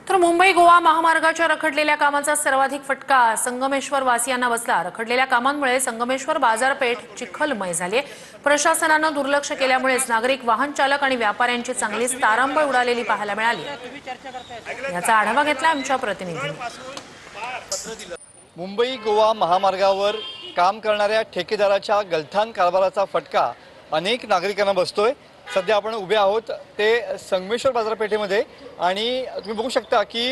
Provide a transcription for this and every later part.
तर मुंबई गोवा महामार्गाच्या रखडलेल्या कामाचा सर्वाधिक फटका संगमेश्वर वासियांना बसला। रखडलेल्या कामांमुळे संगमेश्वर बाजारपेठ चिखलमय झाली। प्रशासनाने दुर्लक्ष केल्यामुळेच नागरिक, वाहन चालक आणि व्यापाऱ्यांची चांगलीच तारांबळ उडालेली पाहायला मिळाली। याचा आढावा घेतला आमच्या प्रतिनिधींनी। मुंबई गोवा महामार्गावर काम करणाऱ्या ठेकेदाराच्या गलथान कारभाराचा फटका अनेक नागरिकांना बसतोय। सध्या आपण उभे आहोत ते संगमेश्वर बाजारपेठेमध्ये आणि तुम्ही बघू शकता की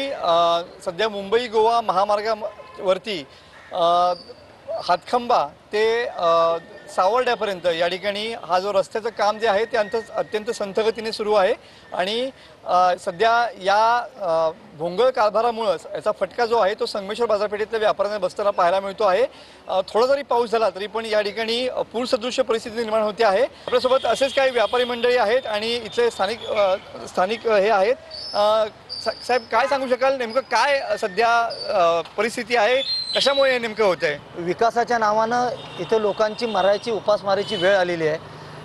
सध्या मुंबई गोवा महामार्गावरती हातखंबा ते सावर्ड्यापर्यंत या ठिकाणी हा जो रस्त्याचं काम जे आहे ते अत्यंत संथ गतीने सुरू आहे आणि सध्या या भोंगळ कारभारामुळे याचा फटका जो आहे तो संगमेश्वर बाजारपेठेतल्या व्यापाऱ्यांना बसताना पाहायला मिळतो आहे। थोडा जरी पाऊस झाला तरी पण या ठिकाणी पूरसदृश्य परिस्थिती निर्माण होते आहे। आपल्यासोबत असेच काही व्यापारी मंडळी आहेत आणि इथले स्थानिक हे आहेत। साहेब, काय सांगू शकाल, नेमकं काय सध्या परिस्थिती आहे, कशामुळे नेमकं होतंय? विकासाच्या नावानं इथे लोकांची मरायची उपासमारीची वेळ आलेली आहे।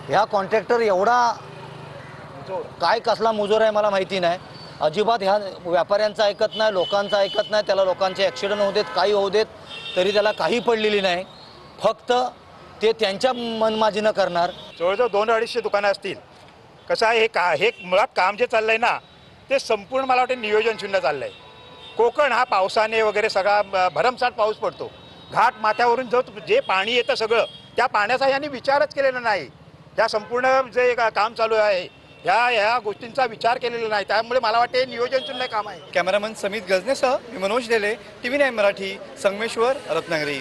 ह्या कॉन्ट्रॅक्टर एवढा काय कसला मुजोर आहे मला माहिती नाही। अजिबात ह्या व्यापाऱ्यांचं ऐकत नाही, लोकांचं ऐकत नाही। त्याला लोकांचे ॲक्सिडेंट होऊ देत, काही होऊ देत, तरी त्याला काही पडलेली नाही। फक्त ते त्यांच्या मनमाजीनं करणार। जवळजवळ 200-250 दुकानं असतील। कसं आहे, हे मुळात काम जे चाललंय ना ते संपूर्ण मला वाटतं नियोजन शून्य चाललंय। कोकण हा पावसाने वगैरे सगळा भरमसाठ पाऊस पडतो। घाट माथ्यावरून जे पाणी येतं सगळं त्या पाण्याचा यांनी विचारच केलेला नाही। या संपूर्ण जे काम चालू आहे ह्या गोष्टींचा विचार केलेला नाही। त्यामुळे मला वाटते नियोजन शून्य काम आहे। कॅमेरामन समित गजनेसह मी मनोज डेले, TV9 मराठी, संगमेश्वर, रत्नागिरी।